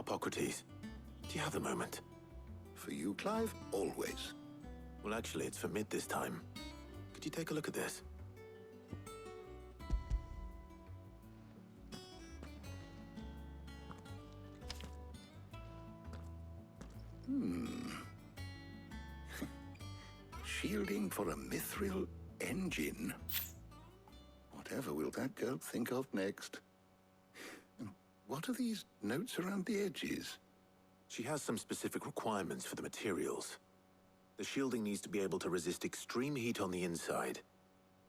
Hippocrates, do you have a moment? For you, Clive, always. Well, actually, it's for mid this time. Could you take a look at this? Shielding for a mithril engine. Whatever will that girl think of next? And what are these notes around the edges? She has some specific requirements for the materials. The shielding needs to be able to resist extreme heat on the inside,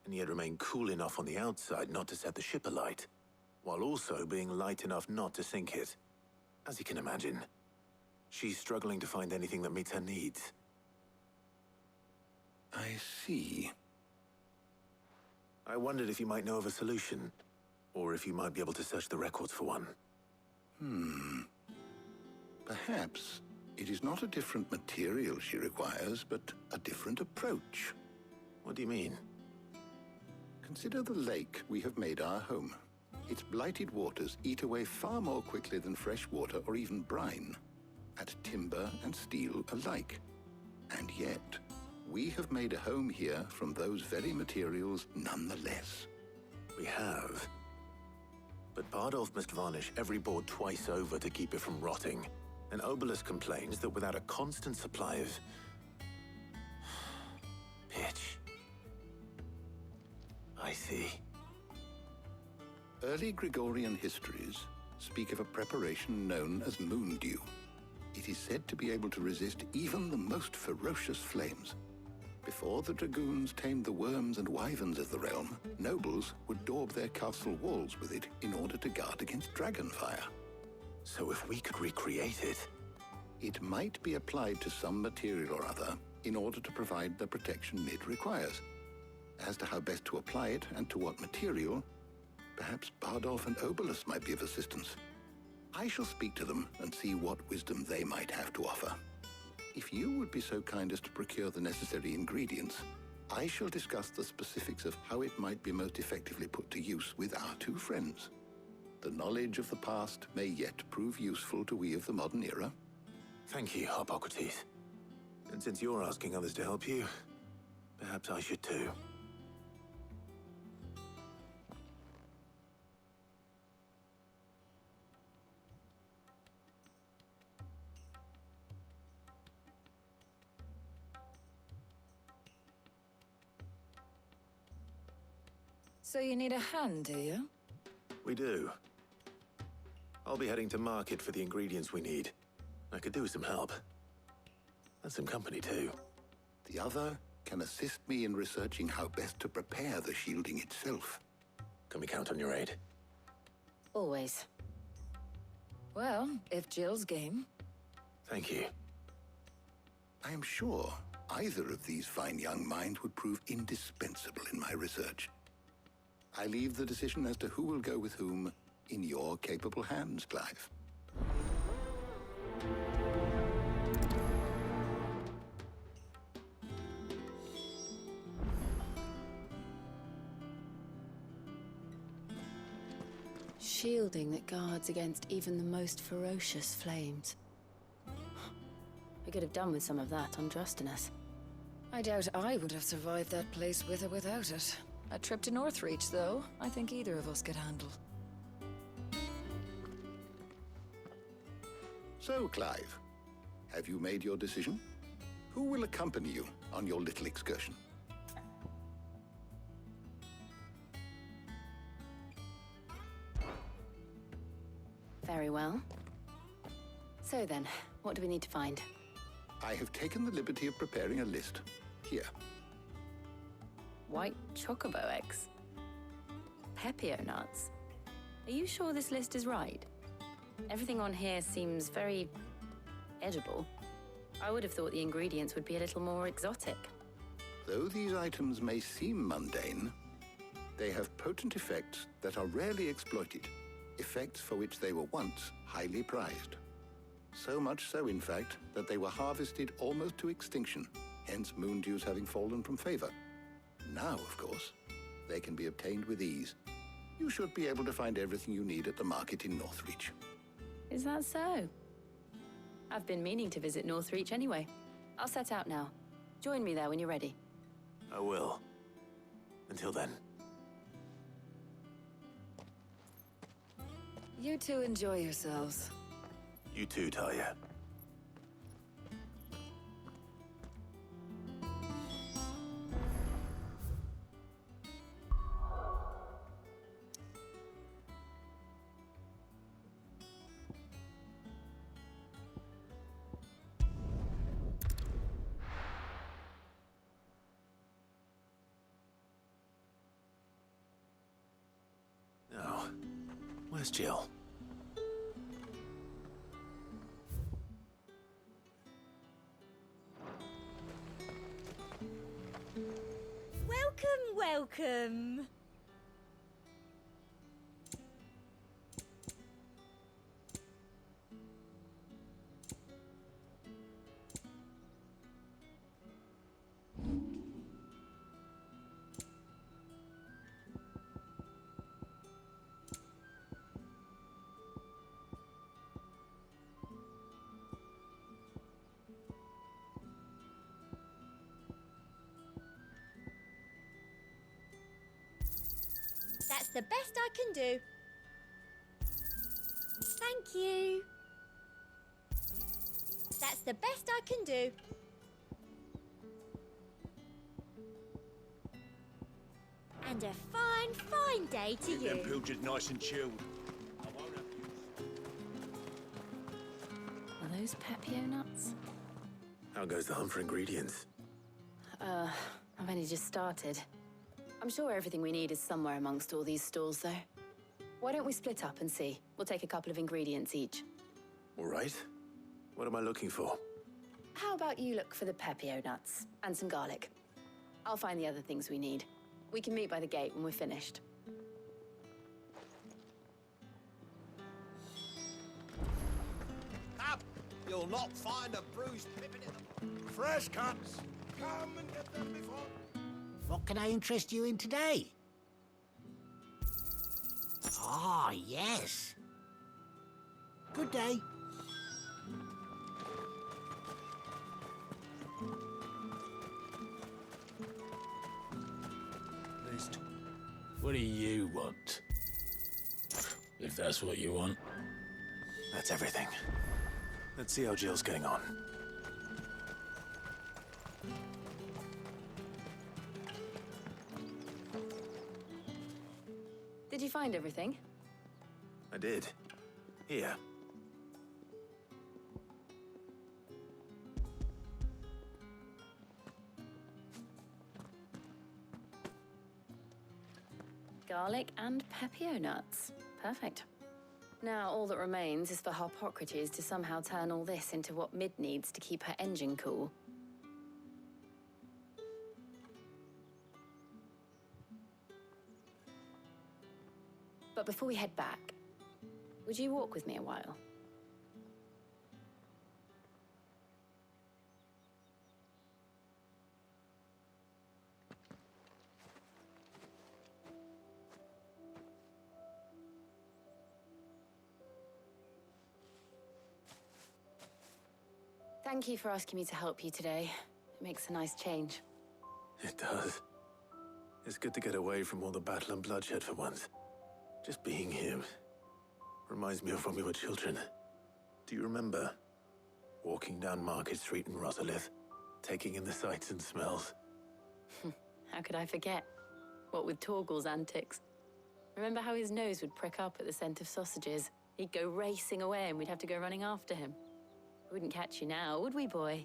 and yet remain cool enough on the outside not to set the ship alight, while also being light enough not to sink it. As you can imagine, she's struggling to find anything that meets her needs. I see. I wondered if you might know of a solution, or if you might be able to search the records for one. Perhaps it is not a different material she requires, but a different approach. What do you mean? Consider the lake we have made our home. Its blighted waters eat away far more quickly than fresh water or even brine, at timber and steel alike. And yet, we have made a home here from those very materials nonetheless. We have. But Bardolph must varnish every board twice over to keep it from rotting. And Obelus complains that without a constant supply of pitch. I see. Early Gregorian histories speak of a preparation known as moon dew. It is said to be able to resist even the most ferocious flames. Before the dragoons tamed the worms and wyverns of the realm, nobles would daub their castle walls with it in order to guard against dragonfire. So if we could recreate it... It might be applied to some material or other in order to provide the protection it requires. As to how best to apply it and to what material, perhaps Bardolph and Obelus might be of assistance. I shall speak to them and see what wisdom they might have to offer. If you would be so kind as to procure the necessary ingredients, I shall discuss the specifics of how it might be most effectively put to use with our two friends. The knowledge of the past may yet prove useful to we of the modern era. Thank you, Hippocrates. And since you're asking others to help you, perhaps I should too. So you need a hand, do you? We do. I'll be heading to market for the ingredients we need. I could do with some help. And some company, too. The other can assist me in researching how best to prepare the shielding itself. Can we count on your aid? Always. Well, if Jill's game. Thank you. I am sure either of these fine young minds would prove indispensable in my research. I leave the decision as to who will go with whom in your capable hands, Clive. Shielding that guards against even the most ferocious flames. I could have done with some of that on Drustinus. I doubt I would have survived that place with or without it. A trip to Northreach, though, I think either of us could handle. So, Clive, have you made your decision? Who will accompany you on your little excursion? Very well. So then, what do we need to find? I have taken the liberty of preparing a list. Here. White chocobo eggs. Pepio nuts. Are you sure this list is right? Everything on here seems very edible. I would have thought the ingredients would be a little more exotic. Though these items may seem mundane, they have potent effects that are rarely exploited, effects for which they were once highly prized. So much so, in fact, that they were harvested almost to extinction, hence moon dews having fallen from favor. Now, of course, they can be obtained with ease. You should be able to find everything you need at the market in Northreach. Is that so? I've been meaning to visit Northreach anyway. I'll set out now. Join me there when you're ready. I will. Until then. You two enjoy yourselves. You too, Tarja. Now, where's Jill? Welcome. That's the best I can do. Thank you. That's the best I can do. And a fine, fine day to Keep them you. pilchards nice and chilled. I won't have you. Are those Pepio nuts? How goes the hunt for ingredients? I've only just started. I'm sure everything we need is somewhere amongst all these stalls, though. Why don't we split up and see? We'll take a couple of ingredients each. All right. What am I looking for? How about you look for the Pepio nuts and some garlic? I'll find the other things we need. We can meet by the gate when we're finished. Up! You'll not find a bruised pippin in the... Fresh cuts! Come and get them before... What can I interest you in today? Ah, yes. Good day. What do you want? If that's what you want. That's everything. Let's see how Jill's getting on. Did you find everything? I did. Here. Garlic and Pepio nuts. Perfect. Now all that remains is for Harpocrates to somehow turn all this into what Mid needs to keep her engine cool. But before we head back, would you walk with me a while? Thank you for asking me to help you today. It makes a nice change. It does. It's good to get away from all the battle and bloodshed for once. Just being here reminds me of when we were children. Do you remember? Walking down Market Street in Rosalith, taking in the sights and smells. How could I forget? What with Torgal's antics. Remember how his nose would prick up at the scent of sausages? He'd go racing away and we'd have to go running after him. We wouldn't catch you now, would we, boy?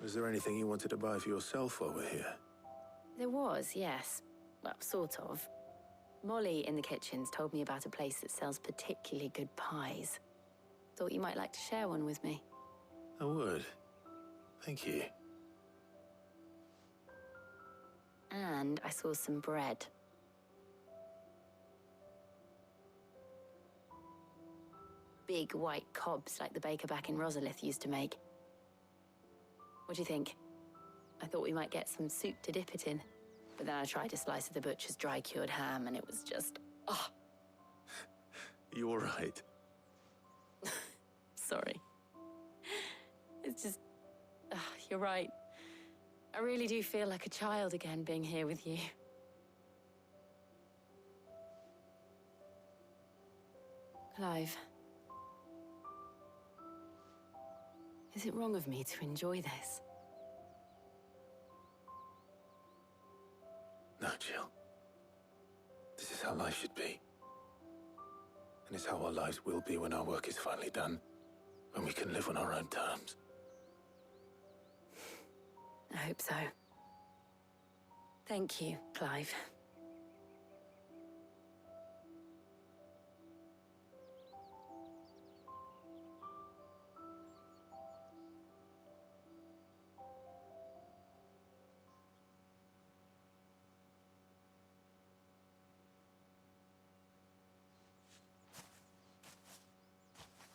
Was there anything you wanted to buy for yourself while we're here? There was, yes. Well, sort of. Molly in the kitchens told me about a place that sells particularly good pies. Thought you might like to share one with me. I would. Thank you. And I saw some bread. Big white cobs like the baker back in Rosalith used to make. What do you think? I thought we might get some soup to dip it in. But then I tried a slice of the butcher's dry-cured ham and it was just... oh. You all right? sorry. It's just... you're right. I really do feel like a child again being here with you. Clive. Is it wrong of me to enjoy this? No, Jill. This is how life should be. And it's how our lives will be when our work is finally done. When we can live on our own terms. I hope so. Thank you, Clive.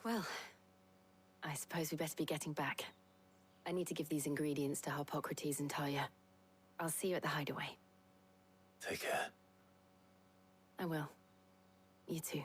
Well, I suppose we better be getting back. I need to give these ingredients to Harpocrates and Tarja. I'll see you at the hideaway. Take care. I will. You too.